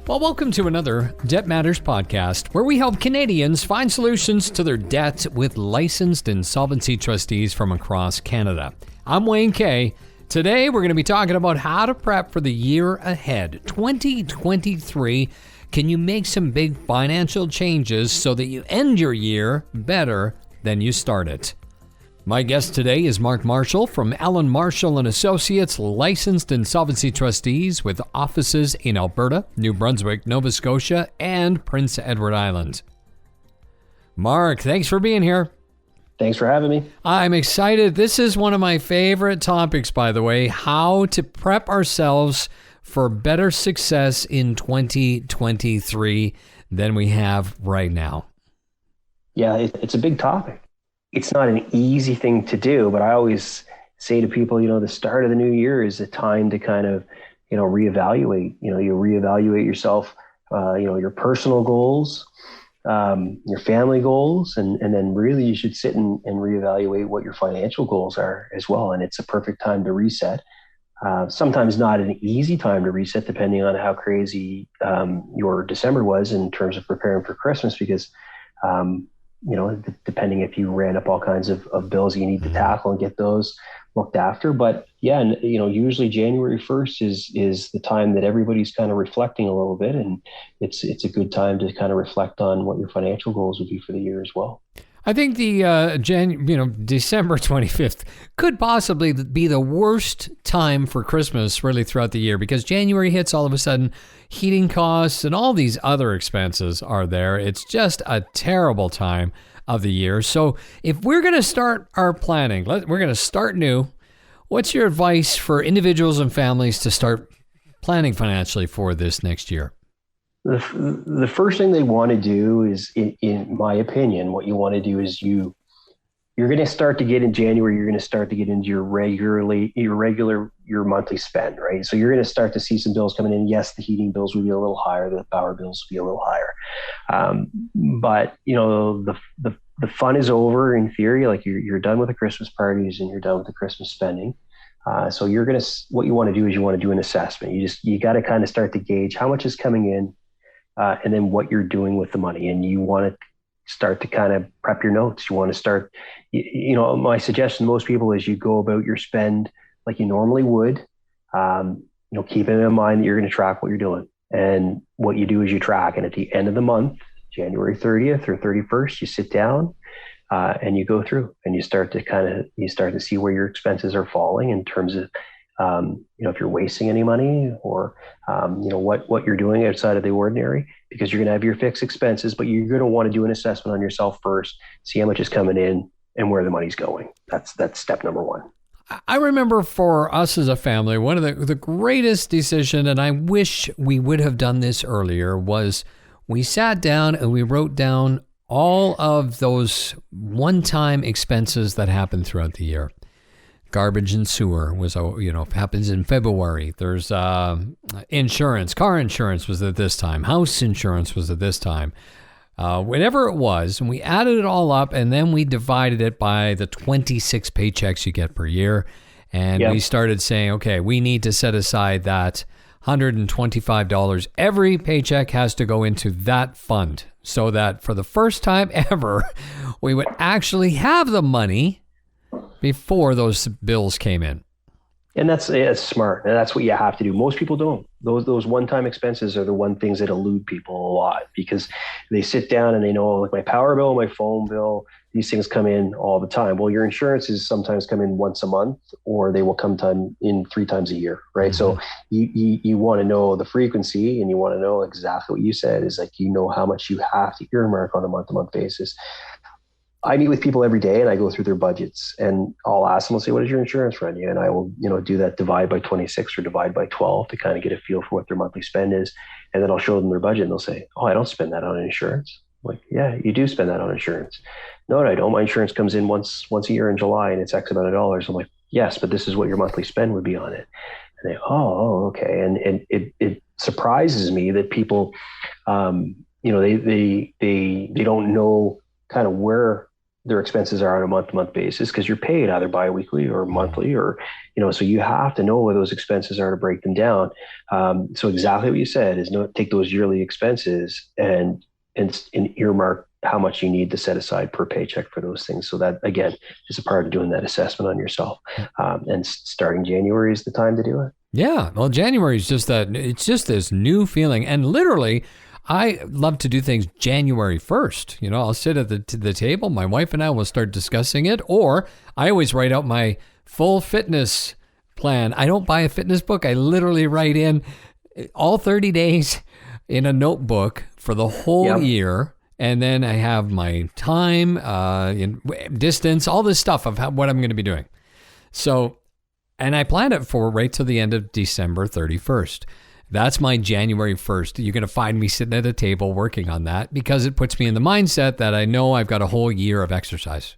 Well, welcome to another Debt Matters podcast, where we help Canadians find solutions to their debt with licensed insolvency trustees from across Canada. I'm Wayne Kay. Today, we're going to be talking about how to prep for the year ahead, 2023. Can you make some big financial changes so that you end your year better than you started? My guest today is Mark Marshall from Allen Marshall & Associates, licensed insolvency trustees with offices in Alberta, New Brunswick, Nova Scotia, and Prince Edward Island. Mark, thanks for being here. Thanks for having me. I'm excited. This is one of my favorite topics, by the way, how to prep ourselves for better success in 2023 than we have right now. Yeah, it's a big topic. It's not an easy thing to do, but I always say to people, the start of the new year is a time to kind of, reevaluate. You reevaluate yourself, your personal goals, your family goals, and then really you should sit and reevaluate what your financial goals are as well. And it's a perfect time to reset. Sometimes not an easy time to reset, depending on how crazy your December was in terms of preparing for Christmas, because depending if you ran up all kinds of bills you need to tackle and get those looked after. But yeah, and usually January 1st is the time that everybody's kind of reflecting a little bit, and it's a good time to kind of reflect on what your financial goals would be for the year as well. I think the December 25th could possibly be the worst time for Christmas really throughout the year, because January hits, all of a sudden heating costs and all these other expenses are there. It's just a terrible time of the year. So if we're going to start our planning, we're going to start new. What's your advice for individuals and families to start planning financially for this next year? The first thing they want to do is, in my opinion, what you want to do is you're going to start to get in January, you're going to start to get into your monthly spend, right? So you're going to start to see some bills coming in. Yes, the heating bills will be a little higher, the power bills will be a little higher. But the fun is over in theory. Like you're done with the Christmas parties and you're done with the Christmas spending. So what you want to do is you want to do an assessment. You got to kind of start to gauge how much is coming in. And then what you're doing with the money. And you want to start to kind of prep your notes. You want to start, my suggestion to most people is you go about your spend like you normally would, keeping in mind that you're going to track what you're doing. And what you do is you track. And at the end of the month, January 30th or 31st, you sit down and you go through and you start to see where your expenses are falling in terms of, if you're wasting any money or, what you're doing outside of the ordinary, because you're going to have your fixed expenses, but you're going to want to do an assessment on yourself first, see how much is coming in and where the money's going. That's step number one. I remember for us as a family, one of the greatest decision, and I wish we would have done this earlier, was we sat down and we wrote down all of those one-time expenses that happened throughout the year. Garbage and sewer was, happens in February. There's insurance. Car insurance was at this time. House insurance was at this time. Whatever it was, and we added it all up, and then we divided it by the 26 paychecks you get per year. And we started saying, okay, we need to set aside that $125. Every paycheck has to go into that fund, so that for the first time ever, we would actually have the money before those bills came in. And that's smart. And that's what you have to do. Most people don't. Those one-time expenses are the one things that elude people a lot, because they sit down and they know, like, my power bill, my phone bill, these things come in all the time. Well, your insurances sometimes come in once a month, or they will come in 3 times a year, right? Mm-hmm. So you want to know the frequency, and you want to know exactly what you said is, like, how much you have to earmark on a month-to-month basis. I meet with people every day and I go through their budgets, and I'll ask them, I'll say, what does your insurance run you? And I will, do that divide by 26 or divide by 12 to kind of get a feel for what their monthly spend is. And then I'll show them their budget and they'll say, oh, I don't spend that on insurance. I'm like, yeah, you do spend that on insurance. No, I don't. My insurance comes in once a year in July and it's X amount of dollars. I'm like, yes, but this is what your monthly spend would be on it. And they, oh, okay. And it surprises me that people, they don't know kind of where their expenses are on a month-to-month basis because you're paid either bi-weekly or monthly, or so you have to know where those expenses are to break them down. So exactly what you said is take those yearly expenses and earmark how much you need to set aside per paycheck for those things. So that again is a part of doing that assessment on yourself. And starting January is the time to do it. Yeah, well, January is just that. It's just this new feeling, and literally, I love to do things January 1st. I'll sit at the table. My wife and I will start discussing it, or I always write out my full fitness plan. I don't buy a fitness book. I literally write in all 30 days in a notebook for the whole year. And then I have my time, distance, all this stuff of what I'm going to be doing. So, and I planned it for right till the end of December 31st. That's my January 1st. You're going to find me sitting at a table working on that because it puts me in the mindset that I know I've got a whole year of exercise.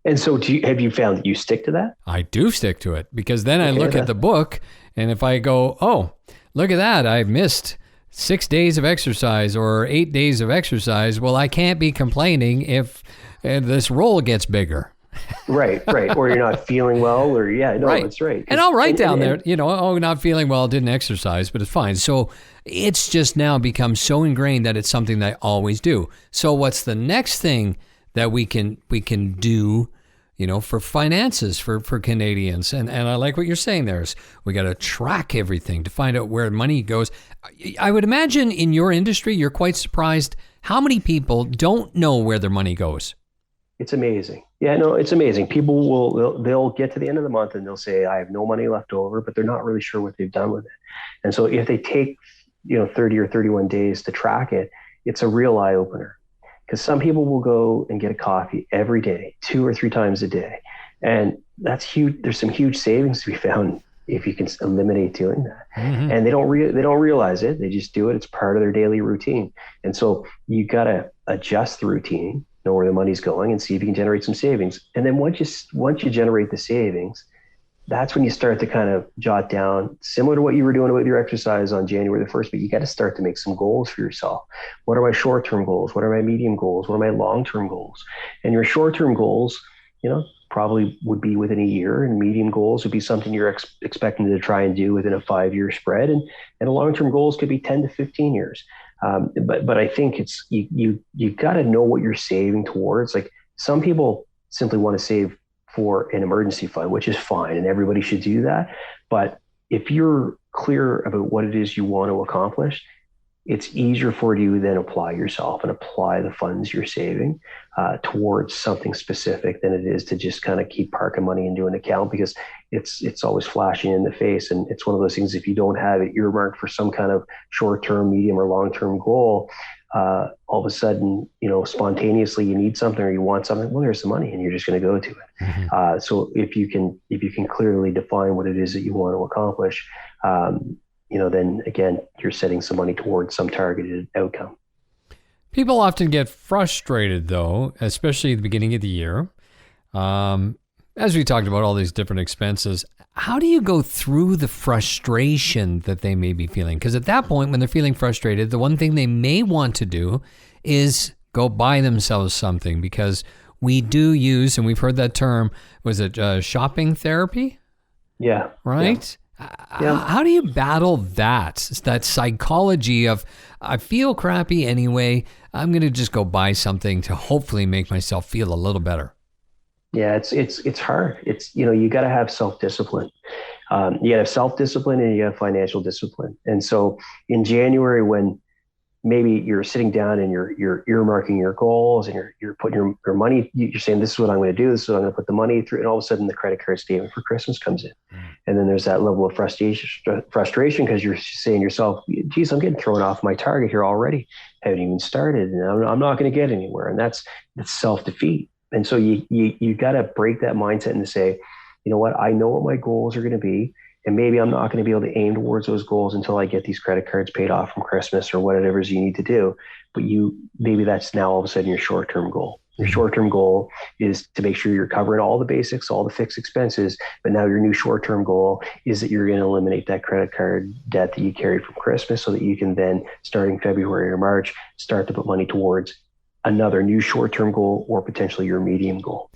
And so have you found that you stick to that? I do stick to it because then I look at the book, and if I go, oh, look at that, I've missed 6 days of exercise or 8 days of exercise. Well, I can't be complaining if this roll gets bigger. Right. Or you're not feeling well, or that's right. And I'll write down there, not feeling well, didn't exercise, but it's fine. So it's just now become so ingrained that it's something that I always do. So what's the next thing that we can do, for finances for Canadians? And I like what you're saying there is we got to track everything to find out where money goes. I would imagine in your industry, you're quite surprised how many people don't know where their money goes. It's amazing. Yeah, no, it's amazing. People they'll get to the end of the month and they'll say, I have no money left over, but they're not really sure what they've done with it. And so if they take, 30 or 31 days to track it, it's a real eye opener, because some people will go and get a coffee every day, 2 or 3 times a day. And that's huge. There's some huge savings to be found if you can eliminate doing that. Mm-hmm. And they don't realize it. They just do it. It's part of their daily routine. And so you got to adjust the routine, know where the money's going, and see if you can generate some savings. And then once you generate the savings, that's when you start to kind of jot down, similar to what you were doing with your exercise on January the 1st, but you got to start to make some goals for yourself. What are my short-term goals? What are my medium goals? What are my long-term goals? And your short-term goals, probably would be within a year, and medium goals would be something you're expecting to try and do within a 5-year spread. And the long-term goals could be 10 to 15 years. But I think it's, you got to know what you're saving towards. Like, some people simply want to save for an emergency fund, which is fine, and everybody should do that. But if you're clear about what it is you want to accomplish, it's easier for you to then apply yourself and apply the funds you're saving towards something specific than it is to just kind of keep parking money into an account, because it's always flashing in the face. And it's one of those things, if you don't have it earmarked for some kind of short-term, medium, or long-term goal, all of a sudden, spontaneously you need something or you want something, well, there's the money and you're just going to go to it. Mm-hmm. So if you can clearly define what it is that you want to accomplish, then again, you're setting some money towards some targeted outcome. People often get frustrated, though, especially at the beginning of the year. As we talked about all these different expenses, how do you go through the frustration that they may be feeling? Because at that point, when they're feeling frustrated, the one thing they may want to do is go buy themselves something, because we do use, and we've heard that term, was it shopping therapy? Yeah. Right? Yeah. How do you battle that psychology of, I feel crappy anyway, I'm going to just go buy something to hopefully make myself feel a little better? Yeah, it's hard. It's, you got to have self-discipline. You got to have self-discipline, and you have financial discipline. And so in January, when maybe you're sitting down and you're earmarking your goals, and you're putting your money, you're saying, this is what I'm going to do, this is what I'm going to put the money through, and all of a sudden the credit card statement for Christmas comes in. And then there's that level of frustration because you're saying to yourself, geez, I'm getting thrown off my target here already. I haven't even started, and I'm not going to get anywhere. And that's self-defeat. And so you got to break that mindset and say, you know what, I know what my goals are going to be, and maybe I'm not going to be able to aim towards those goals until I get these credit cards paid off from Christmas or whatever it is you need to do. But maybe that's now all of a sudden your short-term goal. Your short-term goal is to make sure you're covering all the basics, all the fixed expenses. But now your new short-term goal is that you're going to eliminate that credit card debt that you carried from Christmas, so that you can then, starting February or March, start to put money towards another new short-term goal or potentially your medium goal.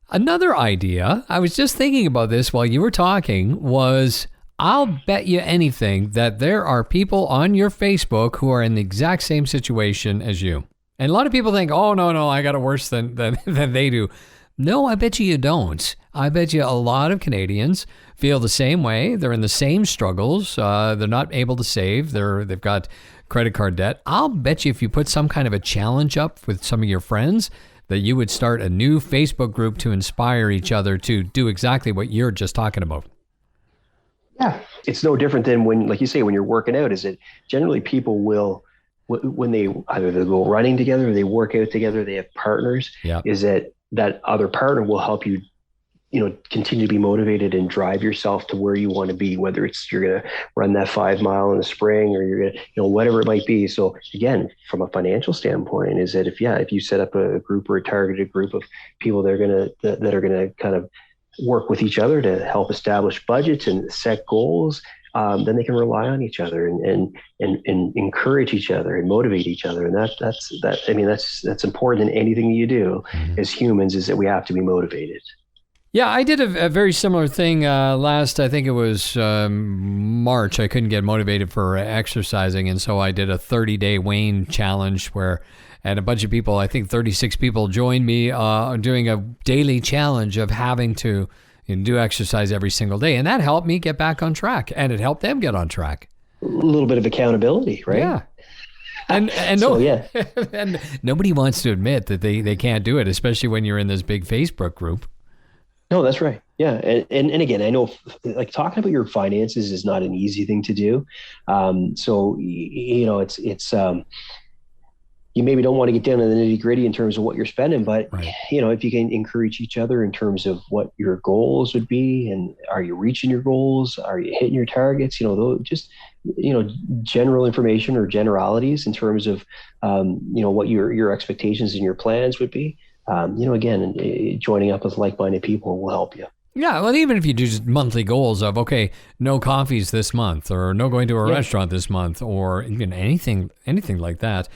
Another idea, I was just thinking about this while you were talking, was I'll bet you anything that there are people on your Facebook who are in the exact same situation as you. And a lot of people think, oh, no, I got it worse than they do. No, I bet you don't. I bet you a lot of Canadians feel the same way. They're in the same struggles. They're not able to save. They've got credit card debt. I'll bet you if you put some kind of a challenge up with some of your friends, that you would start a new Facebook group to inspire each other to do exactly what you're just talking about. Yeah, it's no different than when, like you say, when you're working out, is that generally people will, when they either they go running together or they work out together, they have partners, is that other partner will help you, continue to be motivated and drive yourself to where you want to be, whether it's you're going to run that 5 mile in the spring or you're going to, whatever it might be. So again, from a financial standpoint, is that if you set up a group or a targeted group of people that are going to kind of work with each other to help establish budgets and set goals, then they can rely on each other and encourage each other and motivate each other. And that's important in anything you do as humans, is that we have to be motivated. Yeah, I did a very similar thing last, I think it was March. I couldn't get motivated for exercising, and so I did a 30-day Wayne challenge and a bunch of people, I think 36 people joined me doing a daily challenge of having to do exercise every single day. And that helped me get back on track, and it helped them get on track. A little bit of accountability, right? Yeah. And and nobody wants to admit that they can't do it, especially when you're in this big Facebook group. No, that's right. Yeah. And again, I know like talking about your finances is not an easy thing to do. So, it's you maybe don't want to get down to the nitty gritty in terms of what you're spending, but right. If you can encourage each other in terms of what your goals would be, and are you reaching your goals? Are you hitting your targets? General information or generalities in terms of, what your expectations and your plans would be. Again, joining up with like-minded people will help you. Yeah, well, even if you do just monthly goals of, okay, no coffees this month, or no going to a restaurant this month, or anything like that.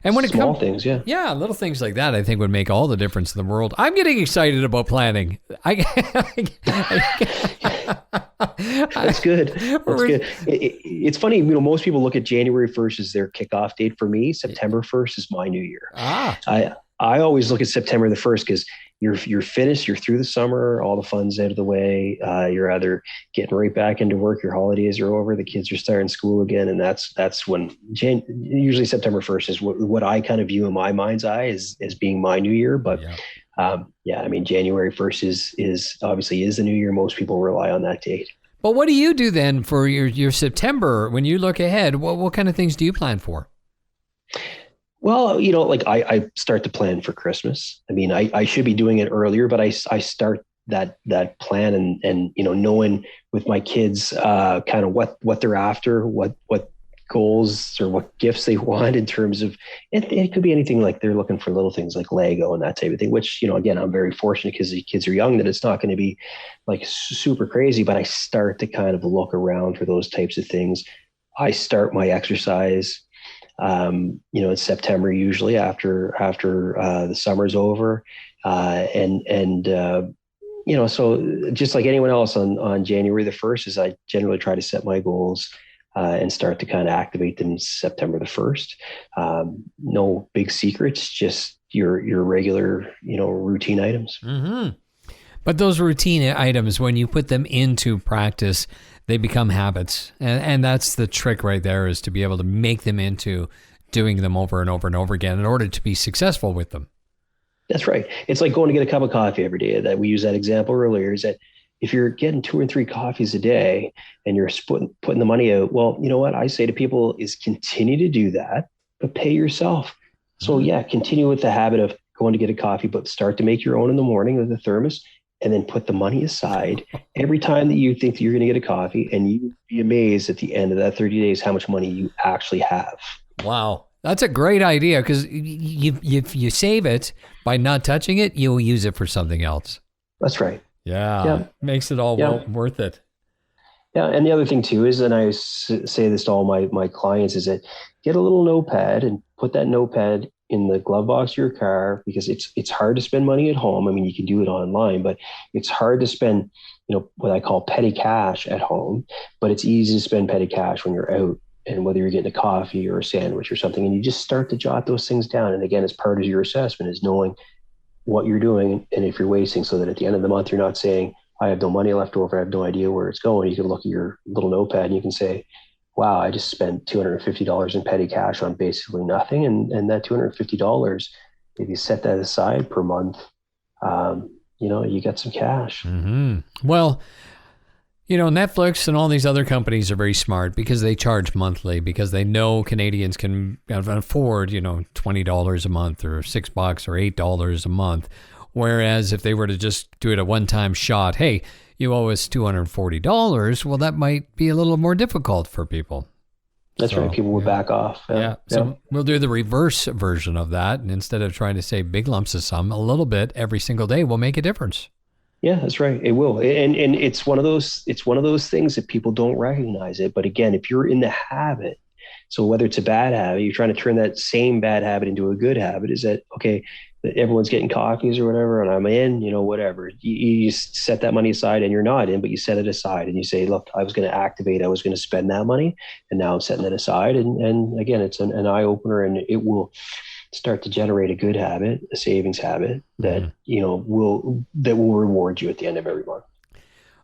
And when small things, yeah, little things like that, I think would make all the difference in the world. I'm getting excited about planning. That's good. That's good. It's funny, most people look at January 1st as their kickoff date. For me, September 1st is my new year. I always look at September the 1st because you're finished, you're through the summer, all the fun's out of the way. You're either getting right back into work, your holidays are over, the kids are starting school again. And that's when usually September 1st is what I kind of view in my mind's eye as being my new year. But January 1st is obviously is the new year. Most people rely on that date. But what do you do then for your September when you look ahead? What kind of things do you plan for? Well, I start to plan for Christmas. I mean, I should be doing it earlier, but I start that plan and knowing with my kids kind of what they're after, what goals or what gifts they want in terms of it could be anything. Like they're looking for little things like Lego and that type of thing, which, again, I'm very fortunate because the kids are young that it's not going to be like super crazy, but I start to kind of look around for those types of things. I start my exercise in September, usually after the summer's over. So just like anyone else on January the 1st is I generally try to set my goals, and start to kind of activate them September the 1st. No big secrets, just your regular, routine items. Mm-hmm. But those routine items, when you put them into practice, they become habits. And that's the trick right there, is to be able to make them into doing them over and over and over again in order to be successful with them. That's right. It's like going to get a cup of coffee every day. That we used that example earlier, is that if you're getting 2 or 3 coffees a day and you're putting the money out, well, you know what I say to people is continue to do that, but pay yourself. So continue with the habit of going to get a coffee, but start to make your own in the morning with a thermos, and then put the money aside every time that you think that you're going to get a coffee, and you'd be amazed at the end of that 30 days how much money you actually have. Wow. That's a great idea, because you save it by not touching it, you'll use it for something else. That's right. Yeah. Makes it all worth it. Yeah. And the other thing too is, and I say this to all my clients, is that get a little notepad and put that notepad in the glove box of your car, because it's hard to spend money at home. I mean, you can do it online, but it's hard to spend, what I call petty cash at home, but it's easy to spend petty cash when you're out, and whether you're getting a coffee or a sandwich or something, and you just start to jot those things down. And again, as part of your assessment is knowing what you're doing and if you're wasting, so that at the end of the month, you're not saying, I have no money left over, I have no idea where it's going. You can look at your little notepad and you can say, wow, I just spent $250 in petty cash on basically nothing. And that $250, if you set that aside per month, you get some cash. Mm-hmm. Well, Netflix and all these other companies are very smart because they charge monthly, because they know Canadians can afford, $20 a month or $6 or $8 a month. Whereas if they were to just do it a one-time shot, hey, you owe us $240, well, that might be a little more difficult for people. That's right. People would back off. Yeah. So we'll do the reverse version of that. And instead of trying to save big lumps of sum, a little bit every single day will make a difference. Yeah, that's right. It will. And it's one of those things that people don't recognize it. But again, if you're in the habit, so whether it's a bad habit, you're trying to turn that same bad habit into a good habit, is that, okay, that everyone's getting coffees or whatever, and I'm in, whatever. You set that money aside, and you're not in, but you set it aside and you say, look, I was going to spend that money, and now I'm setting it aside. And again, it's an eye opener, and it will start to generate a good habit, a savings habit that, will reward you at the end of every month.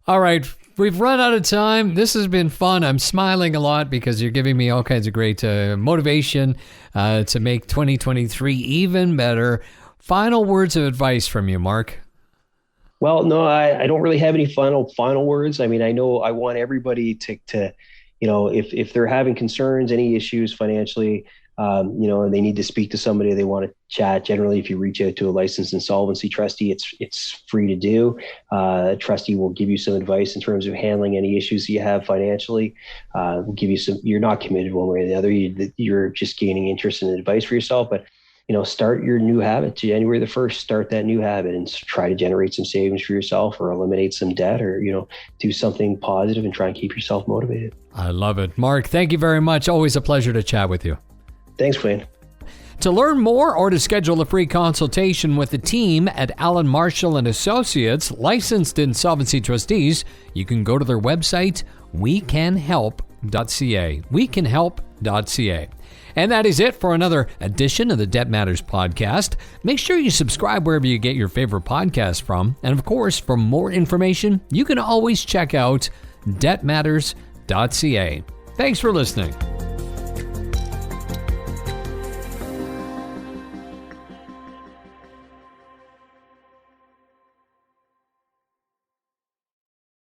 All right. We've run out of time. This has been fun. I'm smiling a lot because you're giving me all kinds of great motivation to make 2023 even better. Final words of advice from you, Mark. Well, no, I don't really have any final words. I mean, I know I want everybody to if they're having concerns, any issues financially, and they need to speak to somebody, they want to chat. Generally, if you reach out to a licensed insolvency trustee, it's free to do. A trustee will give you some advice in terms of handling any issues that you have financially. Will give you you're not committed one way or the other. You're just gaining interest in advice for yourself. But, start your new habit. January the 1st, start that new habit and try to generate some savings for yourself, or eliminate some debt, or, do something positive and try and keep yourself motivated. I love it. Mark, thank you very much. Always a pleasure to chat with you. Thanks, Wayne. To learn more or to schedule a free consultation with the team at Allen Marshall & Associates, licensed insolvency trustees, you can go to their website, wecanhelp.ca. wecanhelp.ca. And that is it for another edition of the Debt Matters podcast. Make sure you subscribe wherever you get your favorite podcast from. And of course, for more information, you can always check out debtmatters.ca. Thanks for listening.